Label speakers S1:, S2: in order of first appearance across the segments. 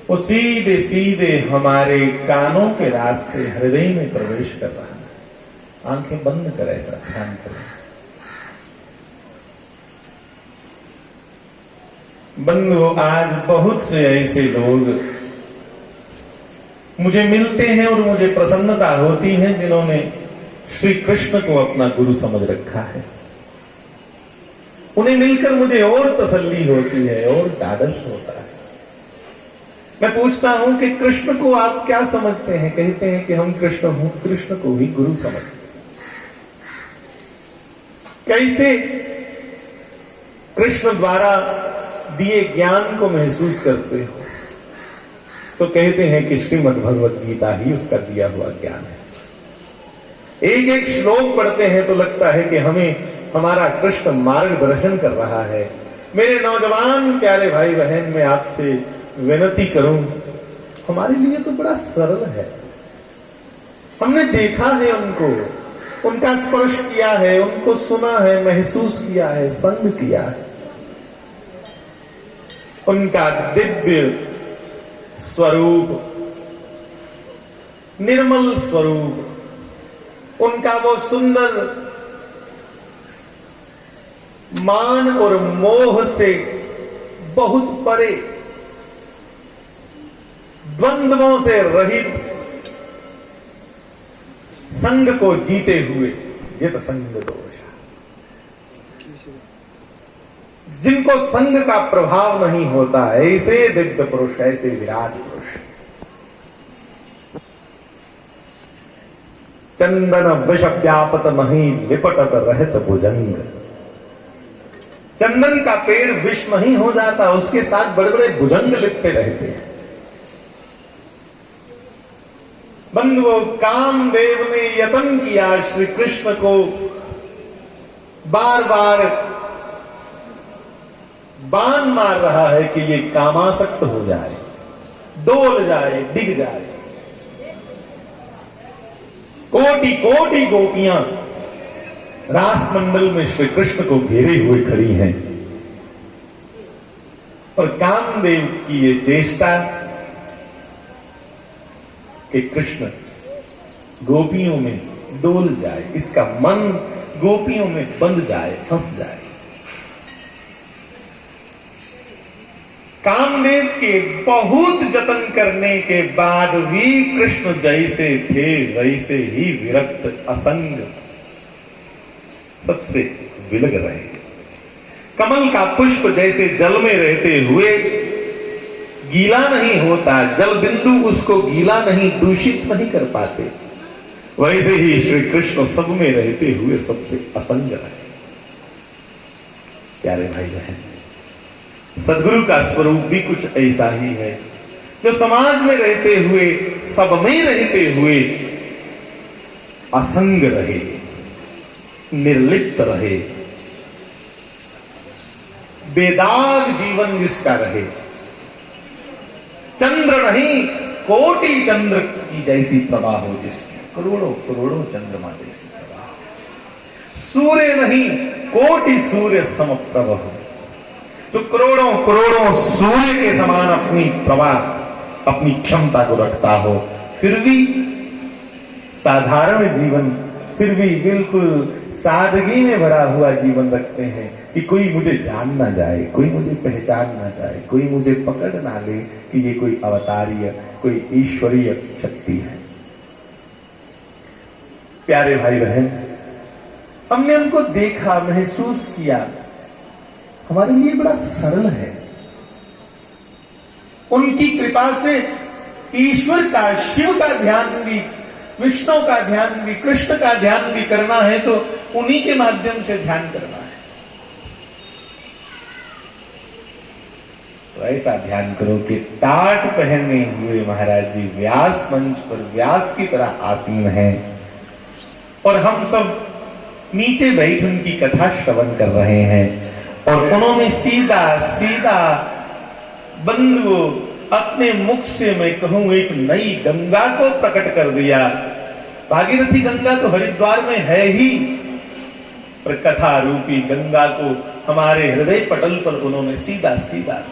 S1: वो सीधे सीधे हमारे कानों के रास्ते हृदय में प्रवेश कर रहा है। आंखें बंद कर ऐसा ध्यान करें। बंधु, आज बहुत से ऐसे लोग मुझे मिलते हैं और मुझे प्रसन्नता होती है जिन्होंने श्री कृष्ण को अपना गुरु समझ रखा है। उन्हें मिलकर मुझे और तसल्ली होती है और ढाढ़स होता है। मैं पूछता हूं कि कृष्ण को आप क्या समझते हैं? कहते हैं कि हम कृष्ण को ही गुरु समझते हैं। कैसे कृष्ण द्वारा दिए ज्ञान को महसूस करते हो? तो कहते हैं कि श्रीमद् भगवत गीता ही उसका दिया हुआ ज्ञान है। एक एक श्लोक पढ़ते हैं तो लगता है कि हमें हमारा कृष्ण मार्गदर्शन कर रहा है। मेरे नौजवान प्यारे भाई बहन, मैं आपसे विनती करूं, हमारे लिए तो बड़ा सरल है। हमने देखा है उनको, उनका स्पर्श किया है, उनको सुना है, महसूस किया है, संग किया है। उनका दिव्य स्वरूप, निर्मल स्वरूप, उनका वो सुंदर मान और मोह से बहुत परे, द्वंद्वों से रहित, संग को जीते हुए जित संग दोष, जिनको संग का प्रभाव नहीं होता, ऐसे दिव्य पुरुष, ऐसे विराट पुरुष। चंदन विष व्यापत नहीं लिपटत रहत भुजंग। चंदन का पेड़ विष नहीं हो जाता, उसके साथ बड़े बड़े भुजंग लिपटे रहते हैं। बंधुओं, कामदेव ने यत्न किया श्री कृष्ण को बार बार बाण मार रहा है कि ये कामासक्त हो जाए, डोल जाए, डिग जाए। कोटि कोटि गोपियां रास मंडल में श्री कृष्ण को घेरे हुए खड़ी हैं और कामदेव की ये चेष्टा कि कृष्ण गोपियों में डोल जाए, इसका मन गोपियों में बंध जाए, फंस जाए। कामदेव के बहुत जतन करने के बाद भी कृष्ण जैसे थे वैसे ही विरक्त, असंग, सबसे विलग रहे। कमल का पुष्प जैसे जल में रहते हुए गीला नहीं होता, जल बिंदु उसको गीला नहीं, दूषित नहीं कर पाते, वैसे ही श्री कृष्ण सब में रहते हुए सबसे असंग रहे। प्यारे भाई बहन, सदगुरु का स्वरूप भी कुछ ऐसा ही है, जो समाज में रहते हुए, सब में रहते हुए असंग रहे, निर्लिप्त रहे, बेदाग जीवन जिसका रहे। चंद्र नहीं, कोटि चंद्र की जैसी प्रभा हो जिसकी, करोड़ों करोड़ों चंद्रमा जैसी प्रभा। सूर्य नहीं, कोटि सूर्य समप्रभ हो, तो करोड़ों करोड़ों सूर्य के समान अपनी प्रभा, अपनी क्षमता को रखता हो, फिर भी साधारण जीवन, फिर भी बिल्कुल सादगी में भरा हुआ जीवन रखते हैं कि कोई मुझे जान ना जाए, कोई मुझे पहचान ना जाए, कोई मुझे पकड़ ना ले कि ये कोई अवतारीय, कोई ईश्वरीय शक्ति है। प्यारे भाई बहन, हमने उनको देखा, महसूस किया, हमारे लिए बड़ा सरल है। उनकी कृपा से ईश्वर का, शिव का ध्यान भी, विष्णु का ध्यान भी, कृष्ण का ध्यान भी करना है तो उन्हीं के माध्यम से ध्यान करना है। तो ऐसा ध्यान करो कि टाट पहने हुए महाराज जी व्यास मंच पर व्यास की तरह आसीन हैं और हम सब नीचे बैठ उनकी कथा श्रवण कर रहे हैं और उन्होंने सीधा सीधा बंधुओं अपने मुख से, मैं कहूं, एक नई गंगा को प्रकट कर दिया। भागीरथी गंगा तो हरिद्वार में है ही, पर कथा रूपी गंगा को हमारे हृदय पटल पर उन्होंने सीधा सीधा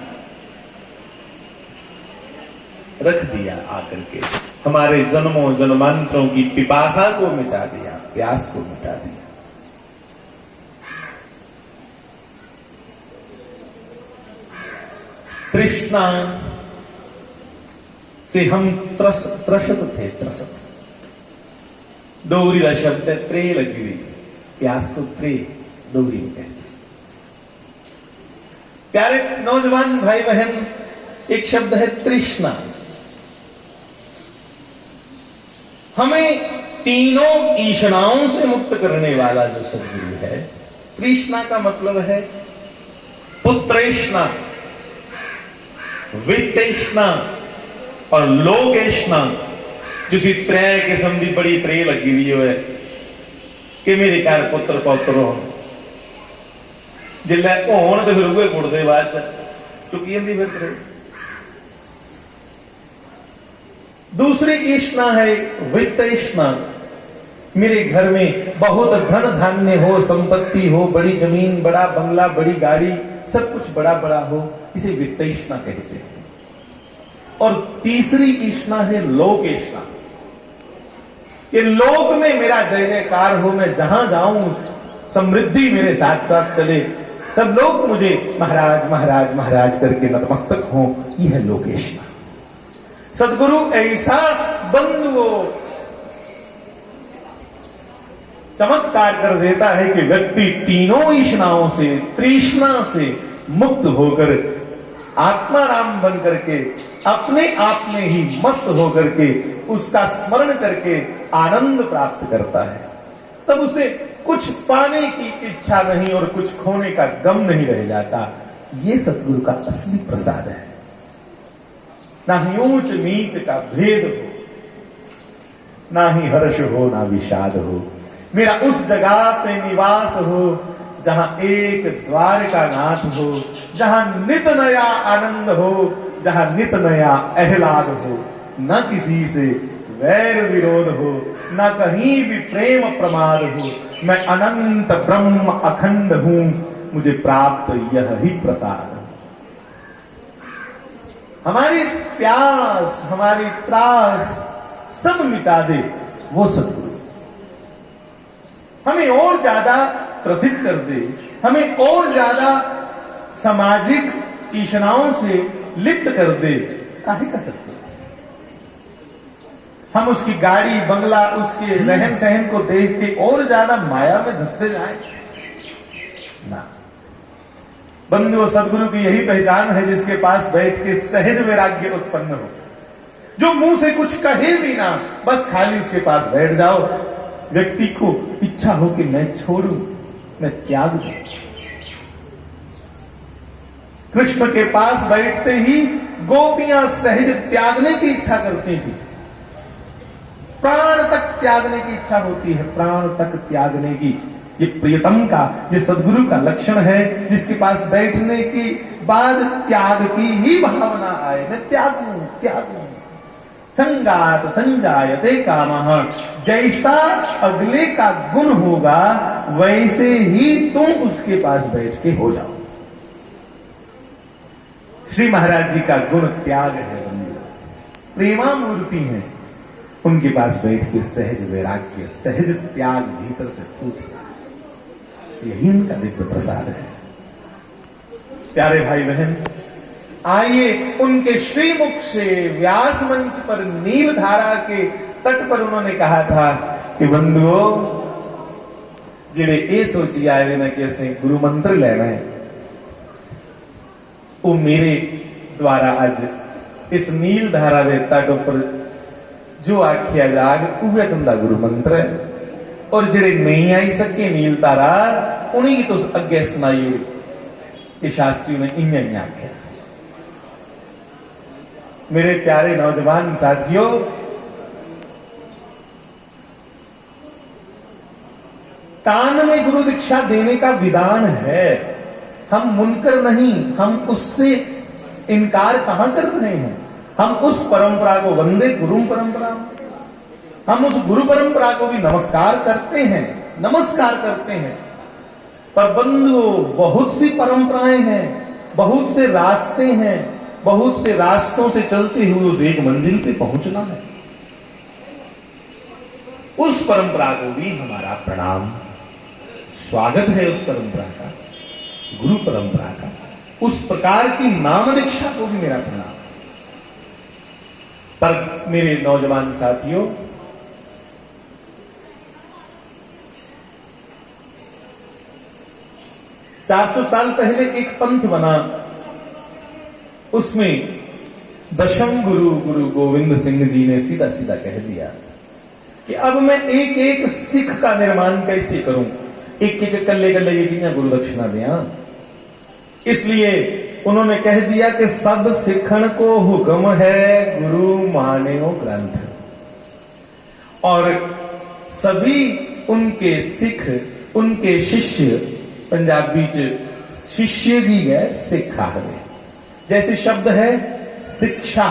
S1: रख दिया आकर के, हमारे जन्मों जन्मांतरों की पिपासा को मिटा दिया, प्यास को मिटा दिया। तृष्णा से हम त्रसत थे, त्रसत। डोगरी का शब्द है त्रे लगी हुई, प्यास को त्रे डोगरी में कहते हैं। प्यारे नौजवान भाई बहन, एक शब्द है तृष्णा। हमें तीनों ईषणाओं से मुक्त करने वाला जो सद्गुरु है, तृष्णा का मतलब है पुत्रेष्णा, वित्तेष्णा और लोकेष्णा। जिसी त्रै किस्म की बड़ी त्रे लगी हुई है कि मेरे घर पुत्र पौत्र हो, जिले होन तो फिर उगे कुड़ते बाद चुकी जाती फिर त्रे। दूसरी ईष्णा है वित्तेष्णा। मेरे घर में बहुत धन धान्य हो, संपत्ति हो, बड़ी जमीन, बड़ा बंगला, बड़ी गाड़ी, सब कुछ बड़ा बड़ा हो, इसे वित्तेष्णा कहते हैं। और तीसरी ईष्णा है लोकेष्णा। ये लोक में मेरा जय जयकार हो, मैं जहां जाऊं समृद्धि मेरे साथ साथ चले, सब लोग मुझे महाराज महाराज महाराज करके नतमस्तक हो, यह है लोकेष्णा। सद्गुरु ऐसा बंधुओं चमत्कार कर देता है कि व्यक्ति तीनों ईष्णाओं से, तृष्णा से मुक्त होकर आत्माराम बन करके अपने आप में ही मस्त होकर के उसका स्मरण करके आनंद प्राप्त करता है। तब उसे कुछ पाने की इच्छा नहीं और कुछ खोने का गम नहीं रह जाता। ये सद्गुरु का असली प्रसाद है। ना ही ऊंच नीच का भेद हो, ना ही हर्ष हो, ना विषाद हो। मेरा उस जगह पे निवास हो जहां एक द्वार का नाथ हो, जहां नित नया आनंद हो, जहां नित नया आह्लाद हो, न किसी से वैर विरोध हो, न कहीं भी प्रेम प्रमाद हो। मैं अनंत ब्रह्म अखंड हूं, मुझे प्राप्त यह ही प्रसाद। हमारी प्यास, हमारी त्रास सब मिटा दे वो सद्गुरु। हमें और ज्यादा त्रसित कर दे, हमें और ज्यादा सामाजिक ईष्णाओं से लिप्त कर दे, काहे का सद्गुरु। हम उसकी गाड़ी बंगला, उसके रहन सहन को देख के और ज्यादा माया में धंसते जाएं ना। बंधुओं, सद्गुरु की यही पहचान है जिसके पास बैठ के सहज वैराग्य उत्पन्न हो, जो मुंह से कुछ कहे भी ना, बस खाली उसके पास बैठ जाओ। व्यक्ति को इच्छा हो कि मैं छोड़ू, मैं त्याग दूं। कृष्ण के पास बैठते ही गोपियां सहज त्यागने की इच्छा करती थी। प्राण तक त्यागने की इच्छा होती है, प्राण तक त्यागने की। ये प्रियतम का, ये सद्गुरु का लक्षण है, जिसके पास बैठने के बाद त्याग की ही भावना आए। मैं त्यागूं, त्यागूं। संगात संजायते कामः। जैसा अगले का गुण होगा वैसे ही तुम उसके पास बैठ के हो जाओ। श्री महाराज जी का गुण त्याग है। प्रेमा मूर्ति है, उनके पास बैठ के सहज वैराग्य, सहज त्याग भीतर से फूट, यही उनका दिव्य प्रसाद है। प्यारे भाई बहन, आइए उनके श्रीमुख से व्यास मंच पर नील धारा के तट पर उन्होंने कहा था कि बंधुओं, जिहड़े ये सोची आए ना कि असें गुरु मंत्र लेना है, वो मेरे द्वारा अज इस नील धारा के तट पर जो आखिया जाग उहे तुंदा गुरु मंत्र है। और जिहड़े नहीं आई सके नील धारा, उन्हीं की तुस अगे सुनाई हुई कि शास्त्री ने इन्हें आख्या। मेरे प्यारे नौजवान साथियों, कान में गुरु दीक्षा देने का विधान है। हम मुनकर नहीं, हम उससे इनकार कहां कर रहे हैं। हम उस परंपरा को, वंदे गुरु परंपरा, हम उस गुरु परंपरा को भी नमस्कार करते हैं, नमस्कार करते हैं। पर बंधुओं, बहुत सी परंपराएं हैं, बहुत से रास्ते हैं, बहुत से रास्तों से चलते हुए उस एक मंजिल पे पहुंचना है। उस परंपरा को भी हमारा प्रणाम, स्वागत है उस परंपरा का, गुरु परंपरा का, उस प्रकार की नाम दीक्षा को भी मेरा प्रणाम। पर मेरे नौजवान साथियों, चार 400 साल पहले एक पंथ बना, उसमें दशम गुरु गुरु गोविंद सिंह जी ने सीधा सीधा कह दिया कि अब मैं एक एक सिख का निर्माण कैसे करूं, एक एक कल्ले कल्ले की गुरु दक्षिणा दिया। इसलिए उन्होंने कह दिया कि सब सिखन को हुक्म है गुरु मान्यो ग्रंथ, और सभी उनके सिख, उनके शिष्य, पंजाबी च शिष्य भी है सिखा है। जैसे शब्द है शिक्षा,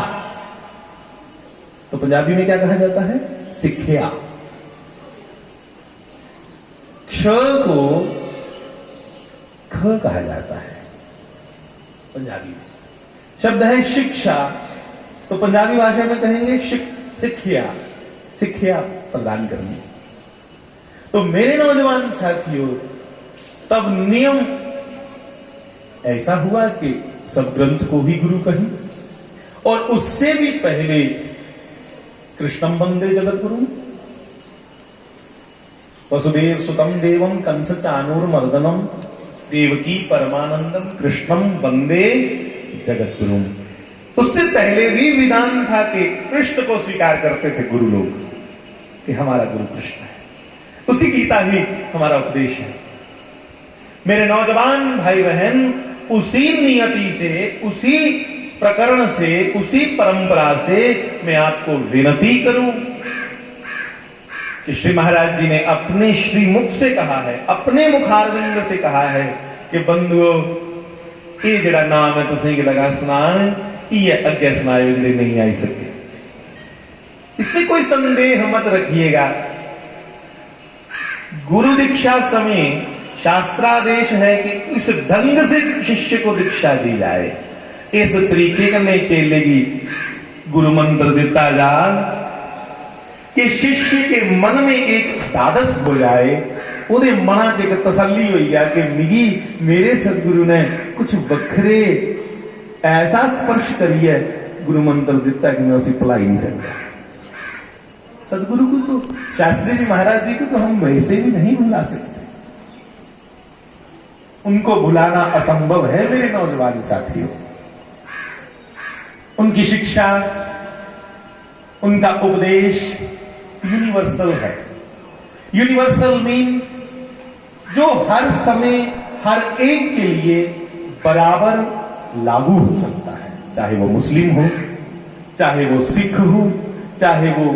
S1: तो पंजाबी में क्या कहा जाता है? सिक्ख्या। क्ष को ख कहा जाता है पंजाबी में। शब्द है शिक्षा, तो पंजाबी भाषा में कहेंगे सिक्ख्या, सिक्ख्या प्रदान करनी। तो मेरे नौजवान साथियों, तब नियम ऐसा हुआ कि सब ग्रंथ को ही गुरु कही, और उससे भी पहले कृष्णम वंदे जगत गुरु, वसुदेव सुतम देवम कंस चाणूरमर्दनम देवकी परमानंदम कृष्णम वंदे जगत गुरु। उससे पहले भी विधान था कि कृष्ण को स्वीकार करते थे गुरु लोग, कि हमारा गुरु कृष्ण है, उसकी गीता ही हमारा उपदेश है। मेरे नौजवान भाई बहन, उसी नियति से, उसी प्रकरण से, उसी परंपरा से मैं आपको विनती करूं कि श्री महाराज जी ने अपने श्रीमुख से कहा है, अपने मुखारविंद से कहा है कि बंधुओं, ये जड़ा नाम है तुसी के लगा सुनान, ये अज्ञा सुनाए बिंदे नहीं आई सके। इसमें कोई संदेह मत रखिएगा। गुरु दीक्षा समय शास्त्रादेश है कि इस ढंग से शिष्य को दीक्षा दी जाए, इस तरीके का नहीं चलेगी। गुरु मंत्र देता जा कि शिष्य के मन में एक दादस हो जाए, उन्हें मना च एक तसल्ली हो गया कि मिगी मेरे सदगुरु ने कुछ बखरे ऐसा स्पर्श करिए, गुरु मंत्र दिता कि मैं उसे भुला ही नहीं सकता। सदगुरु को तो, शास्त्री जी महाराज जी को तो हम वैसे भी नहीं भुला सकते, उनको भुलाना असंभव है मेरे नौजवान साथियों। उनकी शिक्षा, उनका उपदेश यूनिवर्सल है। यूनिवर्सल मीन जो हर समय हर एक के लिए बराबर लागू हो सकता है, चाहे वो मुस्लिम हो, चाहे वो सिख हो, चाहे वो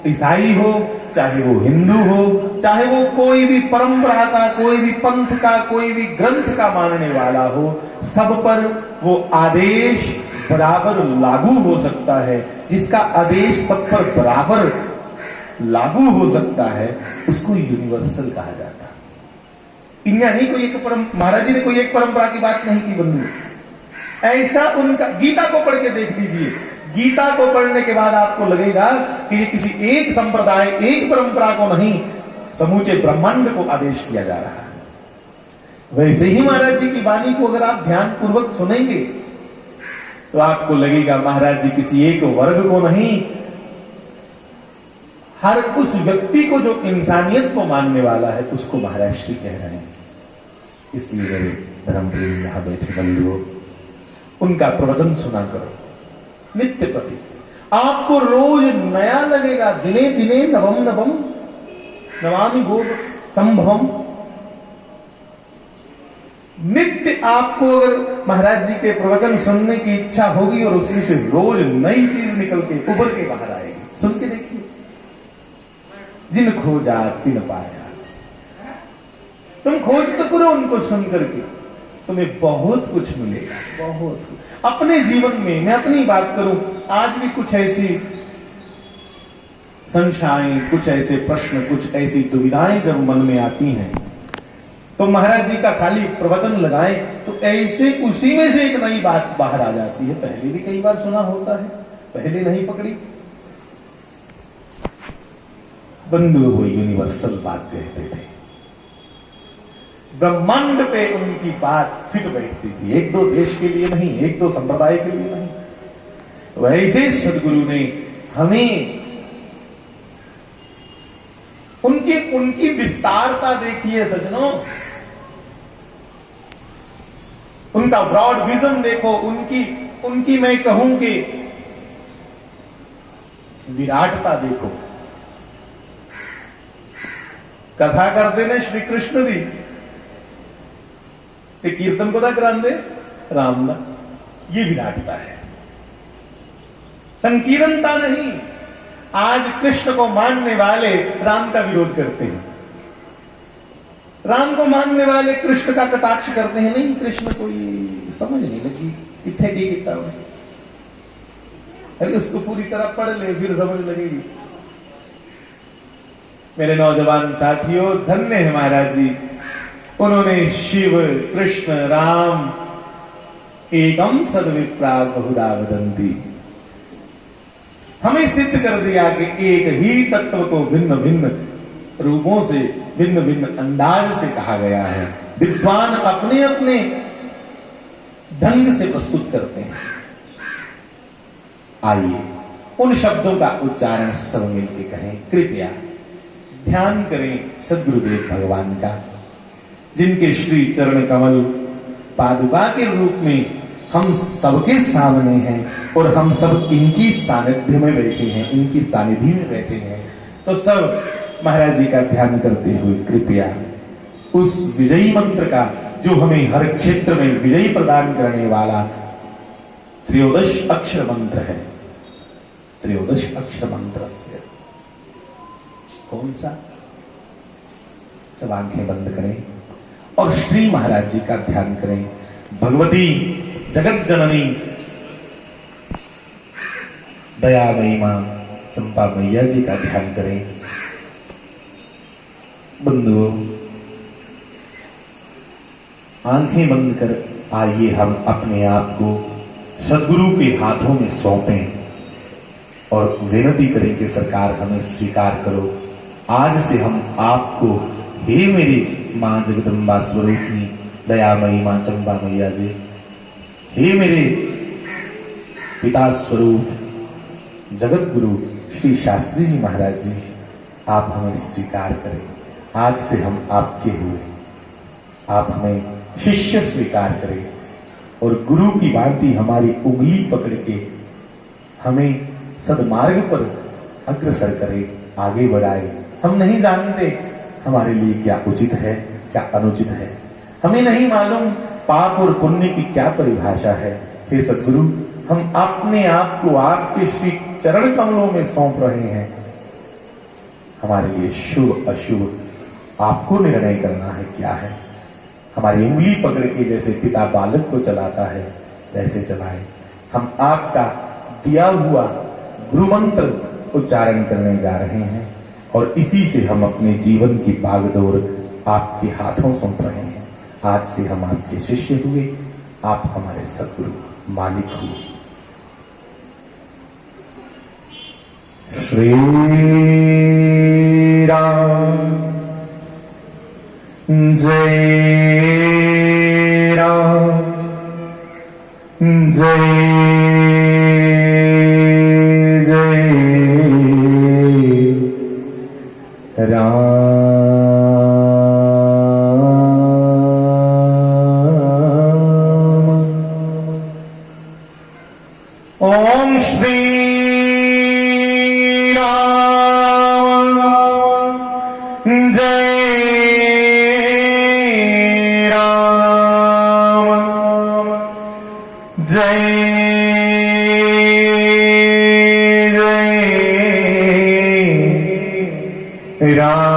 S1: ईसाई हो, चाहे वो हिंदू हो, चाहे वो कोई भी परंपरा का, कोई भी पंथ का, कोई भी ग्रंथ का मानने वाला हो, सब पर वो आदेश बराबर लागू हो सकता है। जिसका आदेश सब पर बराबर लागू हो सकता है उसको यूनिवर्सल कहा जाता है। इनका नहीं कोई एक महाराज जी ने कोई एक परंपरा की बात नहीं की बंधु, ऐसा उनका। गीता को पढ़ के देख लीजिए, गीता को पढ़ने के बाद आपको लगेगा कि ये किसी एक संप्रदाय, एक परंपरा को नहीं, समूचे ब्रह्मांड को आदेश किया जा रहा है। वैसे ही महाराज जी की वाणी को अगर आप ध्यान पूर्वक सुनेंगे तो आपको लगेगा महाराज जी किसी एक वर्ग को नहीं, हर उस व्यक्ति को जो इंसानियत को मानने वाला है उसको महाराज श्री कह रहे हैं। इसलिए मेरे धर्मप्रेमी यहां बैठे बंधुओं, उनका प्रवचन सुना करो नित्य प्रति। आपको रोज नया लगेगा, दिने दिने नवम नवम नमामि गोप संभवम। नित्य आपको अगर महाराज जी के प्रवचन सुनने की इच्छा होगी और उसमें से रोज नई चीज निकल के उभर के बाहर आएगी, सुन के देखिए। जिन खोजा तिन पाया, तुम खोज तो करो उनको सुन करके, तुम्हें बहुत कुछ मिलेगा, बहुत कुछ। अपने जीवन में मैं अपनी बात करूं, आज भी कुछ ऐसी संशय, कुछ ऐसे प्रश्न, कुछ ऐसी दुविधाएं जब मन में आती हैं
S2: तो महाराज जी का खाली प्रवचन लगाएं तो ऐसे उसी में से एक नई बात बाहर आ जाती है। पहले भी कई बार सुना होता है, पहले नहीं पकड़ी। बंधु वो यूनिवर्सल बात कहते थे, ब्रह्मांड पे उनकी बात फिट बैठती थी, एक दो देश के लिए नहीं, एक दो संप्रदाय के लिए नहीं। वैसे सदगुरु ने हमें उनकी विस्तारता देखिए सज्जनों, उनका ब्रॉड विजन देखो, उनकी मैं कहूं कि विराटता देखो। कथा करते ने श्री कृष्ण दी ते कीर्तन को दा करांदे राम दा, ये विराटता है, संकीर्णता नहीं। आज कृष्ण को मानने वाले राम का विरोध करते हैं, राम को मानने वाले कृष्ण का कटाक्ष करते हैं। नहीं, कृष्ण को ये समझ नहीं लगी, इतने की कितना उन्हें, अरे उसको पूरी तरह पढ़ ले फिर समझ लगेगी। मेरे नौजवान साथियों, धन्य है महाराज जी, उन्होंने शिव कृष्ण राम एकम सद्विप्रा बहुधा वदन्ति, हमें सिद्ध कर दिया कि एक ही तत्व को भिन्न भिन्न रूपों से, भिन्न भिन्न अंदाज से कहा गया है। विद्वान अपने अपने ढंग से प्रस्तुत करते हैं। आइए उन शब्दों का उच्चारण सब मिलकर कहें। कृपया ध्यान करें सद्गुरुदेव भगवान का, जिनके श्री चरण कमल पादुका के रूप में हम सबके सामने हैं और हम सब इनकी सानिध्य में बैठे हैं, इनकी सानिधि में बैठे हैं। तो सब महाराज जी का ध्यान करते हुए कृपया उस विजयी मंत्र का, जो हमें हर क्षेत्र में विजयी प्रदान करने वाला त्रयोदश अक्षर मंत्र है, त्रयोदश अक्षर मंत्र से कौन सा, सब आंखें बंद करें और श्री महाराज जी का ध्यान करें। भगवती जगत जननी दयामयी मां चंपा मैया जी का ध्यान करें। बंधुओं, आंखें बंद कर आइए हम अपने आप को सद्गुरु के हाथों में सौंपें और विनती करें कि सरकार हमें स्वीकार करो। आज से हम आपको, हे मेरी मां जगदम्बा स्वरूपनी दयामयी मां चंपा मैया जी, हे मेरे पिता स्वरूप जगत गुरु श्री शास्त्री जी महाराज जी, आप हमें स्वीकार करें। आज से हम आपके हुए, आप हमें शिष्य स्वीकार करें और गुरु की भांति हमारी उंगली पकड़ के हमें सदमार्ग पर अग्रसर करे, आगे बढ़ाए। हम नहीं जानते हमारे लिए क्या उचित है, क्या अनुचित है, हमें नहीं मालूम पाप और पुण्य की क्या परिभाषा है। हे सद्गुरु, हम अपने आप को आपके श्री चरण कमलों में सौंप रहे हैं। हमारे लिए शुभ अशुभ आपको निर्णय करना है, क्या है। हमारी उंगली पकड़ के जैसे पिता बालक को चलाता है वैसे चलाएं। हम आपका दिया हुआ गुरु मंत्र उच्चारण करने जा रहे हैं और इसी से हम अपने जीवन की बागडोर आपके हाथों सौंप रहे हैं। आज से हम आपके शिष्य हुए, आप हमारे सद्गुरु मालिक हुए। श्री राम जय राम जय जय राम। ओम श्री राम जय राम जय जय राम।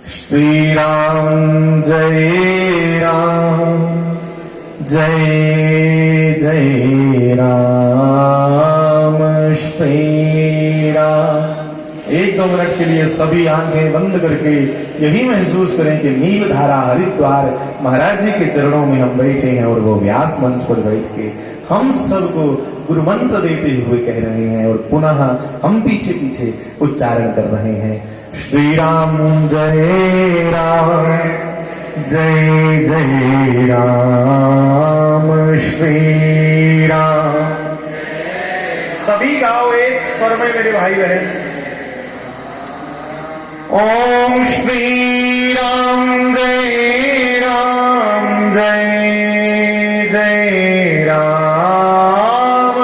S2: श्री राम जय राम जय जय राम। 1-2 मिनट के लिए सभी आंखें बंद करके यही महसूस करें कि नीलधारा हरिद्वार महाराज जी के चरणों में हम बैठे हैं और वो व्यास मंच पर बैठ के हम सबको गुरु मंत्र देते हुए कह रहे हैं और पुनः हम पीछे पीछे उच्चारण कर रहे हैं। श्री राम जय राम जय जय राम श्री राम।
S1: सभी गाओ एक स्वर में मेरे भाई बहन।
S2: ओम श्री राम जय जय राम।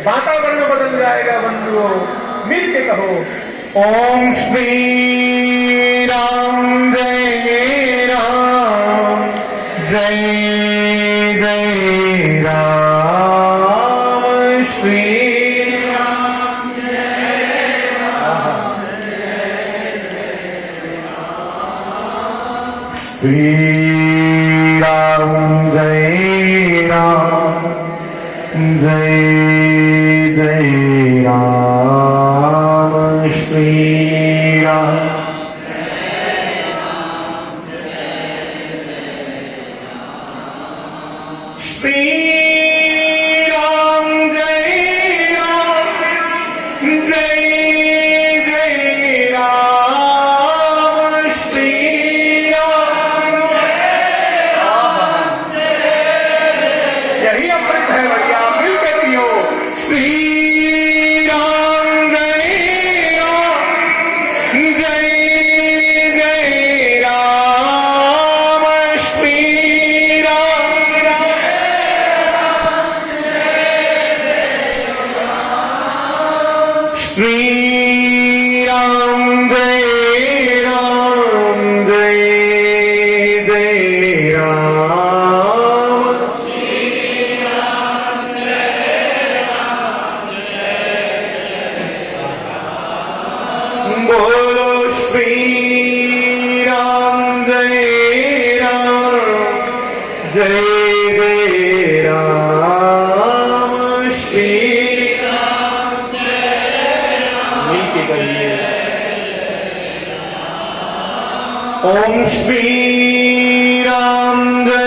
S1: वातावरण बदल जाएगा बंधुओं, मिल के कहो
S2: ओम श्री राम जय जय राम श्री राम श्री राम जय जय राम श्री राम। श्री राम जय राम श्री राम।
S1: यही अमृत है भैया, मिल के पियो।
S2: श्री राम जय राम श्री राम। श्री राम जय राम। बोलो श्री राम जय राम श्री राम। मिल के कहिए ओम श्री राम जय